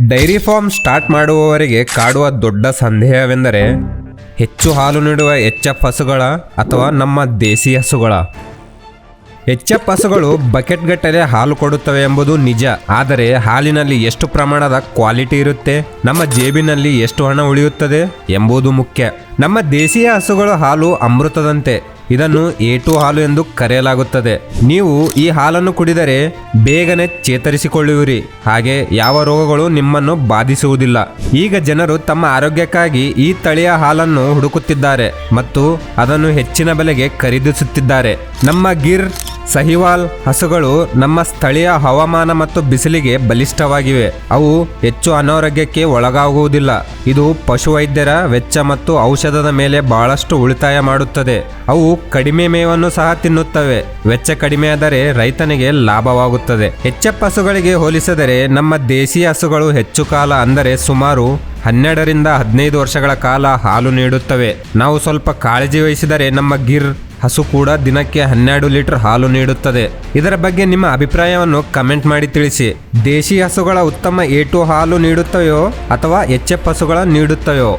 Dairy farm start ಮಾಡುವವರಿಗೆ ಕಾಡುವ ದೊಡ್ಡ ಸಂದೇಹವೆಂದರೆ ಹೆಚ್ಚು ಹಾಲು ನೀಡುವ ಎಚ್.ಎಫ್ ಹಸುಗಳ ಅಥವಾ ನಮ್ಮ ದೇಸಿ ಹಸುಗಳ. ಎಚ್.ಎಫ್ ಹಸುಗಳು ಬಕೆಟ್ ಗಟ್ಟಲೆ ಹಾಲು ಕೊಡುತ್ತವೆ ಎಂಬುದು ನಿಜ. ಆದರೆ ಹಾಲಿನಲ್ಲಿ ಎಷ್ಟು ಪ್ರಮಾಣದ ಕ್ವಾಲಿಟಿ ಇರುತ್ತೆ, ನಮ್ಮ ಜೇಬಿನಲ್ಲಿ ಎಷ್ಟು ಹಣ ಉಳಿಯುತ್ತದೆ ಎಂಬುದು ಮುಖ್ಯ. ನಮ್ಮ ದೇಶೀಯ ಹಸುಗಳ ಹಾಲು ಅಮೃತದಂತೆ. ಇದನ್ನು A2 ಹಾಲು ಎಂದು ಕರೆಯಲಾಗುತ್ತದೆ. ನೀವು ಈ ಹಾಲನ್ನು ಕುಡಿದರೆ ಬೇಗನೆ ಚೇತರಿಸಿಕೊಳ್ಳುವಿರಿ, ಹಾಗೆ ಯಾವ ರೋಗಗಳು ನಿಮ್ಮನ್ನು ಬಾಧಿಸುವುದಿಲ್ಲ. ಈಗ ಜನರು ತಮ್ಮ ಆರೋಗ್ಯಕ್ಕಾಗಿ ಈ ತಳಿಯ ಹಾಲನ್ನು ಹುಡುಕುತ್ತಿದ್ದಾರೆ ಮತ್ತು ಅದನ್ನು ಹೆಚ್ಚಿನ ಬೆಲೆಗೆ ಖರೀದಿಸುತ್ತಿದ್ದಾರೆ. ನಮ್ಮ ಗಿರ್, ಸಹಿವಾಲ್ ಹಸುಗಳು ನಮ್ಮ ಸ್ಥಳೀಯ ಹವಾಮಾನ ಮತ್ತು ಬಿಸಿಲಿಗೆ ಬಲಿಷ್ಠವಾಗಿವೆ. ಅವು ಹೆಚ್ಚು ಅನಾರೋಗ್ಯಕ್ಕೆ ಒಳಗಾಗುವುದಿಲ್ಲ. ಇದು ಪಶುವೈದ್ಯರ ವೆಚ್ಚ ಮತ್ತು ಔಷಧದ ಮೇಲೆ ಬಹಳಷ್ಟು ಉಳಿತಾಯ ಮಾಡುತ್ತದೆ. ಅವು ಕಡಿಮೆ ಮೇವನ್ನು ಸಹ ತಿನ್ನುತ್ತವೆ. ವೆಚ್ಚ ಕಡಿಮೆಯಾದರೆ ರೈತನಿಗೆ ಲಾಭವಾಗುತ್ತದೆ. ಎಚ್.ಎಫ್ ಹಸುಗಳಿಗೆ ಹೋಲಿಸಿದರೆ ನಮ್ಮ ದೇಶೀಯ ಹಸುಗಳು ಹೆಚ್ಚು ಕಾಲ, ಅಂದರೆ ಸುಮಾರು 12 ರಿಂದ 15 ವರ್ಷಗಳ ಕಾಲ ಹಾಲು ನೀಡುತ್ತವೆ. ನಾವು ಸ್ವಲ್ಪ ಕಾಳಜಿ ವಹಿಸಿದರೆ ನಮ್ಮ ಗಿರ್ ಹಸು ಕೂಡ ದಿನಕ್ಕೆ 12 ಲೀಟರ್ ಹಾಲು ನೀಡುತ್ತದೆ. ಇದರ ಬಗ್ಗೆ ನಿಮ್ಮ ಅಭಿಪ್ರಾಯವನ್ನು ಕಮೆಂಟ್ ಮಾಡಿ ತಿಳಿಸಿ. ದೇಶಿ ಹಸುಗಳ ಉತ್ತಮ A2 ಹಾಲು ನೀಡುತ್ತವೆಯೋ ಅಥವಾ ಎಚ್.ಎಫ್ ಹಸುಗಳ ನೀಡುತ್ತವೆಯೋ?